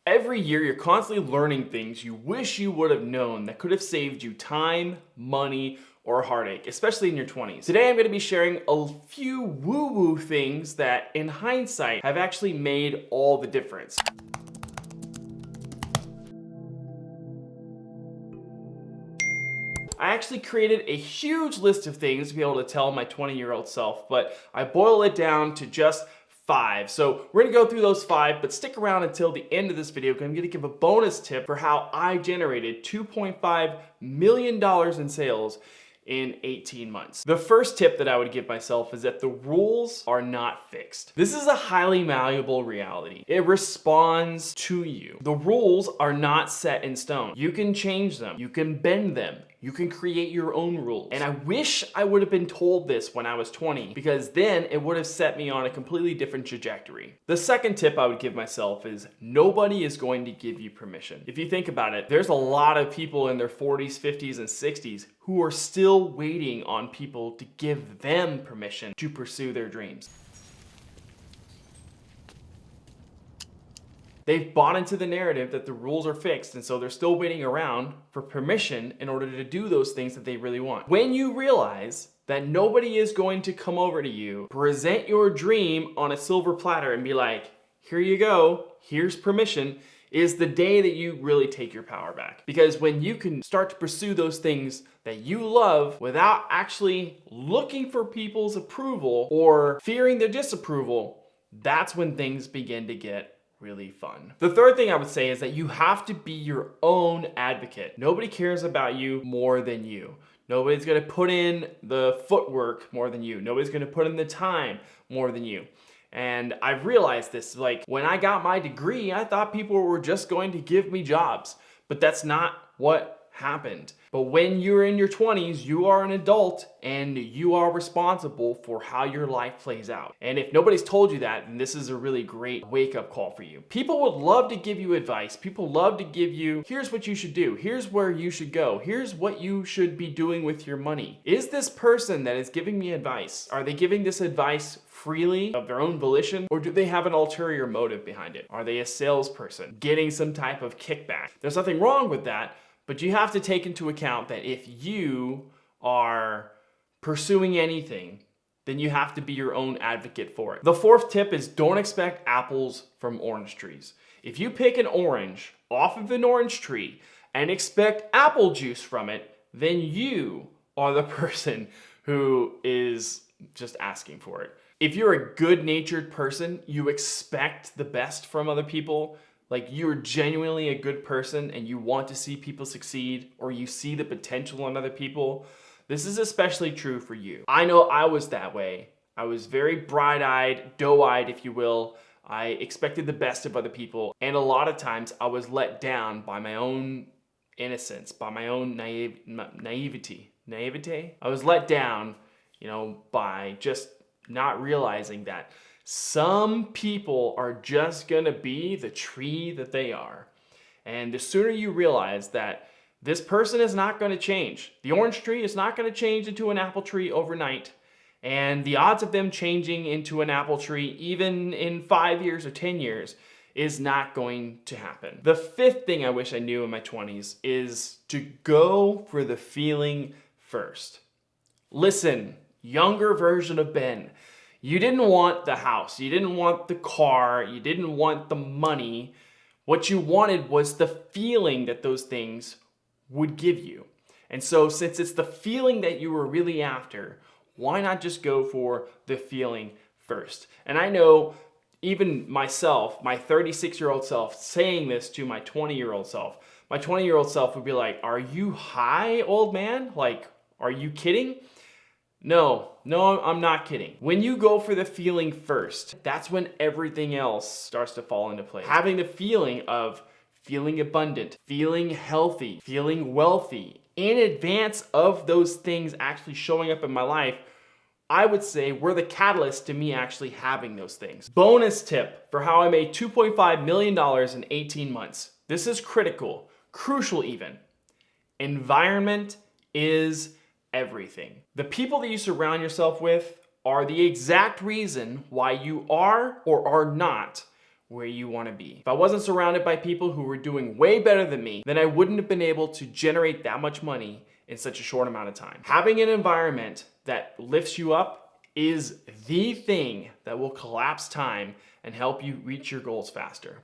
Every year, you're constantly learning things you wish you would have known that could have saved you time, money, or heartache, especially in your 20s. Today, I'm going to be sharing a few woo-woo things that, in hindsight, have actually made all the difference. I actually created a huge list of things to be able to tell my 20-year-old self, but I boil it down to just 5. So we're gonna go through those 5, but stick around until the end of this video because I'm gonna give a bonus tip for how I generated $2.5 million in sales in 18 months. The first tip that I would give myself is that the rules are not fixed. This is a highly malleable reality. It responds to you. The rules are not set in stone. You can change them. You can bend them. You can create your own rules. And I wish I would have been told this when I was 20, because then it would have set me on a completely different trajectory. The second tip I would give myself is nobody is going to give you permission. If you think about it, there's a lot of people in their 40s, 50s, and 60s who are still waiting on people to give them permission to pursue their dreams. They've bought into the narrative that the rules are fixed, and so they're still waiting around for permission in order to do those things that they really want. When you realize that nobody is going to come over to you, present your dream on a silver platter and be like, here you go, here's permission, is the day that you really take your power back. Because when you can start to pursue those things that you love without actually looking for people's approval or fearing their disapproval, that's when things begin to get really fun. The third thing I would say is that you have to be your own advocate. Nobody cares about you more than you. Nobody's gonna put in the footwork more than you. Nobody's gonna put in the time more than you. And I've realized this, like when I got my degree, I thought people were just going to give me jobs, but that's not what happened. But when you're in your 20s, you are an adult and you are responsible for how your life plays out. And if nobody's told you that, then this is a really great wake-up call for you. People would love to give you advice. People love to give you, here's what you should do. Here's where you should go. Here's what you should be doing with your money. Is this person that is giving me advice, are they giving this advice freely of their own volition, or do they have an ulterior motive behind it? Are they a salesperson getting some type of kickback? There's nothing wrong with that. But you have to take into account that if you are pursuing anything, then you have to be your own advocate for it. The fourth tip is don't expect apples from orange trees. If you pick an orange off of an orange tree and expect apple juice from it, then you are the person who is just asking for it. If you're a good-natured person, you expect the best from other people, like you're genuinely a good person and you want to see people succeed, or you see the potential in other people, this is especially true for you. I know I was that way. I was very bright-eyed, doe-eyed, if you will. I expected the best of other people, and a lot of times I was let down by my own innocence, by my own naivety. I was let down, by just not realizing that some people are just gonna be the tree that they are. And the sooner you realize that this person is not gonna change, the orange tree is not gonna change into an apple tree overnight, and the odds of them changing into an apple tree even in 5 years or 10 years is not going to happen. The fifth thing I wish I knew in my 20s is to go for the feeling first. Listen, younger version of Ben, you didn't want the house, you didn't want the car, you didn't want the money. What you wanted was the feeling that those things would give you. And so since it's the feeling that you were really after, why not just go for the feeling first? And I know even myself, my 36-year-old self, saying this to my 20-year-old self, my 20-year-old self would be like, are you high, old man? Like, are you kidding? No, I'm not kidding. When you go for the feeling first, that's when everything else starts to fall into place. Having the feeling of feeling abundant, feeling healthy, feeling wealthy in advance of those things actually showing up in my life, I would say were the catalyst to me actually having those things. Bonus tip for how I made $2.5 million in 18 months. This is critical, crucial even. Environment is everything. The people that you surround yourself with are the exact reason why you are or are not where you want to be. If I wasn't surrounded by people who were doing way better than me, then I wouldn't have been able to generate that much money in such a short amount of time. Having an environment that lifts you up is the thing that will collapse time and help you reach your goals faster.